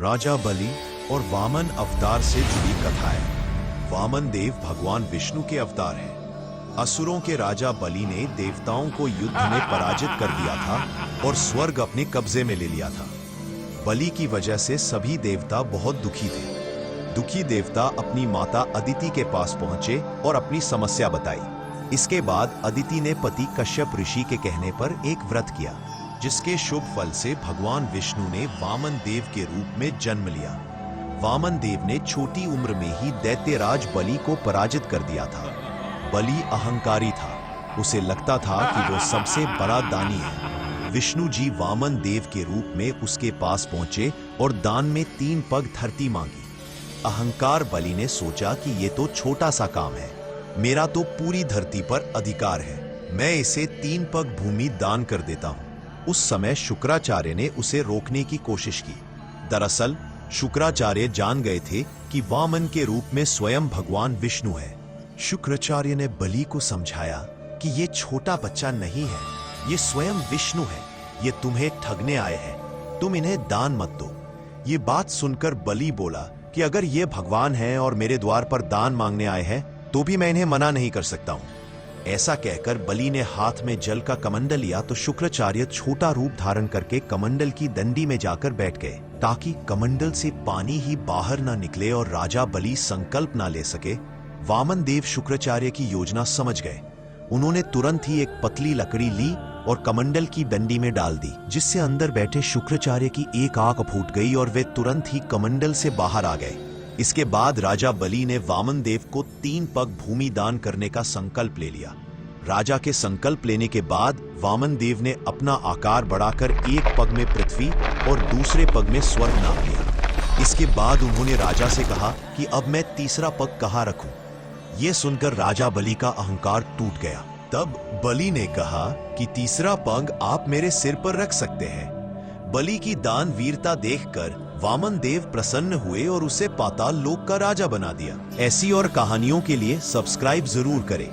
राजा बलि और वामन अवतार से जुड़ी कथाएं। वामन देव भगवान विष्णु के अवतार हैं। असुरों के राजा बलि ने देवताओं को युद्ध में पराजित कर दिया था और स्वर्ग अपने कब्जे में ले लिया था। बलि की वजह से सभी देवता बहुत दुखी थे। दुखी देवता अपनी माता अदिति के पास पहुंचे और अपनी समस्या बताई। इसके बाद अदिति ने पति कश्यप ऋषि के कहने पर एक व्रत किया, जिसके शुभ फल से भगवान विष्णु ने वामन देव के रूप में जन्म लिया। वामन देव ने छोटी उम्र में ही दैत्यराज बलि को पराजित कर दिया था। बलि अहंकारी था, उसे लगता था कि वो सबसे बड़ा दानी है। विष्णु जी वामन देव के रूप में उसके पास पहुंचे और दान में 3 पग धरती मांगी। अहंकार बलि ने सोचा कि ये तो छोटा सा काम है, मेरा तो पूरी धरती पर अधिकार है, मैं इसे 3 पग भूमि दान कर देता हूं। उस समय शुक्राचार्य ने उसे रोकने की कोशिश की। दरअसल शुक्राचार्य जान गए थे कि वामन के रूप में स्वयं भगवान विष्णु है। शुक्राचार्य ने बलि को समझाया कि ये छोटा बच्चा नहीं है, ये स्वयं विष्णु है, ये तुम्हें ठगने आए हैं, तुम इन्हें दान मत दो। ये बात सुनकर बलि बोला कि अगर ये भगवान हैं और मेरे द्वार पर दान मांगने आए हैं तो भी मैं इन्हें मना नहीं कर सकता हूं। ऐसा कहकर बलि ने हाथ में जल का कमंडल लिया तो शुक्राचार्य छोटा रूप धारण करके कमंडल की डंडी में जाकर बैठ गए, ताकि कमंडल से पानी ही बाहर ना निकले और राजा बलि संकल्प ना ले सके। वामन देव शुक्राचार्य की योजना समझ गए। उन्होंने तुरंत ही एक पतली लकड़ी ली और कमंडल की डंडी में डाल दी, जिससे अंदर बैठे शुक्राचार्य की एक आंख फूट गई और वे तुरंत ही कमंडल से बाहर आ गए। इसके बाद राजा बलि ने वामन देव को 3 पग भूमि दान करने का संकल्प ले लिया। राजा के संकल्प लेने के बाद वामन देव ने अपना आकार बढ़ाकर एक पग में पृथ्वी और दूसरे पग में स्वर्ग नाप लिया। इसके बाद उन्होंने राजा से कहा कि अब मैं तीसरा पग कहाँ रखूं। यह सुनकर राजा बलि का अहंकार टूट गया। तब बलि ने कहा कि तीसरा पग आप मेरे सिर पर रख सकते हैं। बलि की दान वीरता देखकर वामन देव प्रसन्न हुए और उसे पाताल लोक का राजा बना दिया। ऐसी और कहानियों के लिए सब्सक्राइब जरूर करें।